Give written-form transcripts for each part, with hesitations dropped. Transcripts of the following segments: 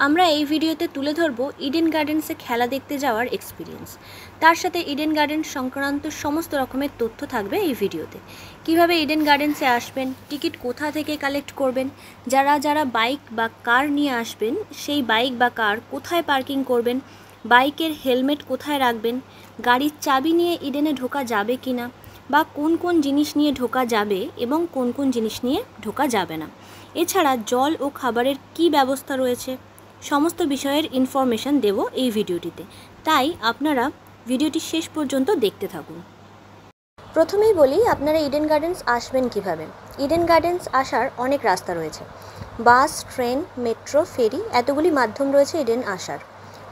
আমরা এই ভিডিওতে তুলে ধরব ইডেন গার্ডেন্সে খেলা দেখতে যাওয়ার এক্সপিরিয়েন্স। তার সাথে ইডেন গার্ডেন্স সংক্রান্ত সমস্ত রকমের তথ্য থাকবে এই ভিডিওতে। কিভাবে ইডেন গার্ডেন্সে আসবেন, টিকিট কোথা থেকে কালেক্ট করবেন, যারা বাইক বা কার নিয়ে আসবেন সেই বাইক বা কার কোথায় পার্কিং করবেন, বাইকের হেলমেট কোথায় রাখবেন, গাড়ির চাবি নিয়ে ইডেনে ঢোকা যাবে কি না, বা কোন কোন জিনিস নিয়ে ঢোকা যাবে এবং কোন কোন জিনিস নিয়ে ঢোকা যাবে না, এছাড়া জল ও খাবারের কি ব্যবস্থা রয়েছে, সমস্ত বিষয়ের ইনফরমেশন দেব এই ভিডিওটিতে। তাই আপনারা ভিডিওটি শেষ পর্যন্ত দেখতে থাকুন। প্রথমেই বলি আপনারা ইডেন গার্ডেন্স আসবেন কিভাবে। ইডেন গার্ডেন্স আসার অনেক রাস্তা রয়েছে, বাস, ট্রেন, মেট্রো, ফেরি, এতগুলি মাধ্যম রয়েছে ইডেন আসার।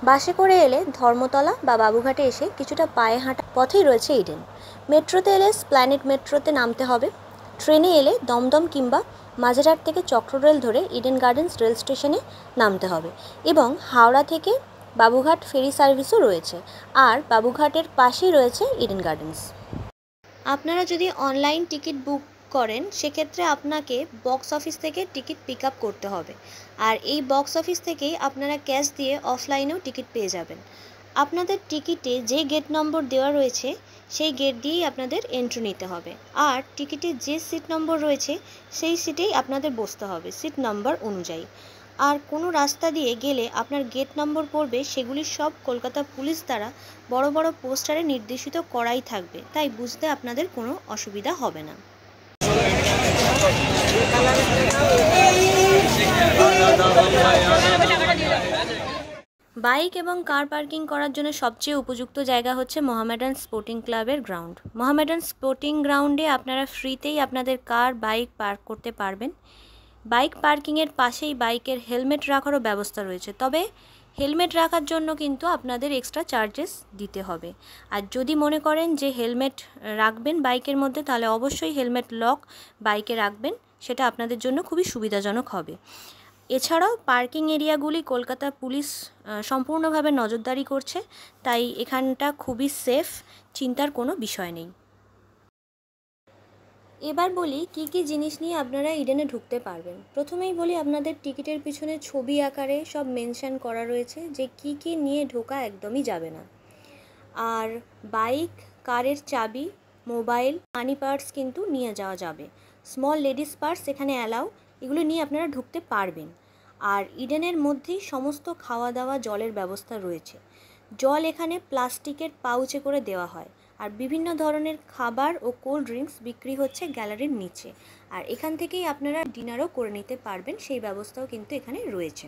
বাসে করে এলে ধর্মতলা বা বাবুঘাটে এসে কিছুটা পায়ে হাঁটা পথেই রয়েছে ইডেন। মেট্রোতে এলে স্প্ল্যানেড মেট্রোতে নামতে হবে। ট্রেনে এলে দমদম কিংবা মাঝেরহাট থেকে চক্ররেল ধরে ইডেন গার্ডেন্স রেল স্টেশনে নামতে হবে এবং হাওড়া থেকে বাবুঘাট ফেরি সার্ভিসও রয়েছে, আর বাবুঘাটের পাশেই রয়েছে ইডেন গার্ডেন্স। আপনারা যদি অনলাইন টিকিট বুক করেন সেক্ষেত্রে আপনাকে বক্স অফিস থেকে টিকিট পিক আপ করতে হবে, আর এই বক্স অফিস থেকেই আপনারা ক্যাশ দিয়ে অফলাইনেও টিকিট পেয়ে যাবেন। আপনাদের টিকিটে যে গেট নম্বর দেওয়া রয়েছে সেই গেট দিয়েই আপনাদের এন্ট্রি নিতে হবে, আর টিকিটে যে সিট নম্বর রয়েছে সেই সিটেই আপনাদের বসতে হবে সিট নম্বর অনুযায়ী। আর কোনো রাস্তা দিয়ে গেলে আপনার গেট নম্বর পড়বে, সেগুলি সব কলকাতা পুলিশ দ্বারা বড় বড় পোস্টারে নির্দেশিত করাই থাকবে, তাই বুঝতে আপনাদের কোনো অসুবিধা হবে না। বাইক এবং কার পার্কিং করার জন্য সবচেয়ে উপযুক্ত জায়গা হচ্ছে মোহামেডান স্পোর্টিং ক্লাবের গ্রাউন্ড। মোহামেডান স্পোর্টিং গ্রাউন্ডে আপনারা ফ্রিতেই আপনাদের কার, বাইক পার্ক করতে পারবেন। বাইক পার্কিংয়ের পাশেই বাইকের হেলমেট রাখারও ব্যবস্থা রয়েছে, তবে হেলমেট রাখার জন্য কিন্তু আপনাদের এক্সট্রা চার্জেস দিতে হবে। আর যদি মনে করেন যে হেলমেট রাখবেন বাইকের মধ্যে, তাহলে অবশ্যই হেলমেট লক বাইকে রাখবেন, সেটা আপনাদের জন্য খুবই সুবিধাজনক হবে। এছাড়াও পার্কিং এরিয়াগুলি কলকাতা পুলিশ সম্পূর্ণভাবে নজরদারি করছে, তাই এখানটা খুবই সেফ, চিন্তার কোনো বিষয় নেই। এবার বলি কি কি জিনিস নিয়ে আপনারা ইডেনে ঢুকতে পারবেন। প্রথমেই বলি আপনাদের টিকিটের পিছনে ছবি আকারে সব মেনশন করা রয়েছে যে কি কি নিয়ে ঢোকা একদমই যাবে না। আর বাইক, কারের চাবি, মোবাইল, মানি পার্স কিন্তু নিয়ে যাওয়া যাবে। স্মল লেডিস পার্স এখানে অ্যালাউ, এগুলো নিয়ে আপনারা ঢুকতে পারবেন। আর ইডেনের মধ্যেই সমস্ত খাওয়া দাওয়া, জলের ব্যবস্থা রয়েছে। জল এখানে প্লাস্টিকের পাউচে করে দেওয়া হয়, আর বিভিন্ন ধরনের খাবার ও কোল্ড ড্রিঙ্কস বিক্রি হচ্ছে গ্যালারির নিচে, আর এখান থেকেই আপনারা ডিনারও করে নিতে পারবেন, সেই ব্যবস্থাও কিন্তু এখানে রয়েছে।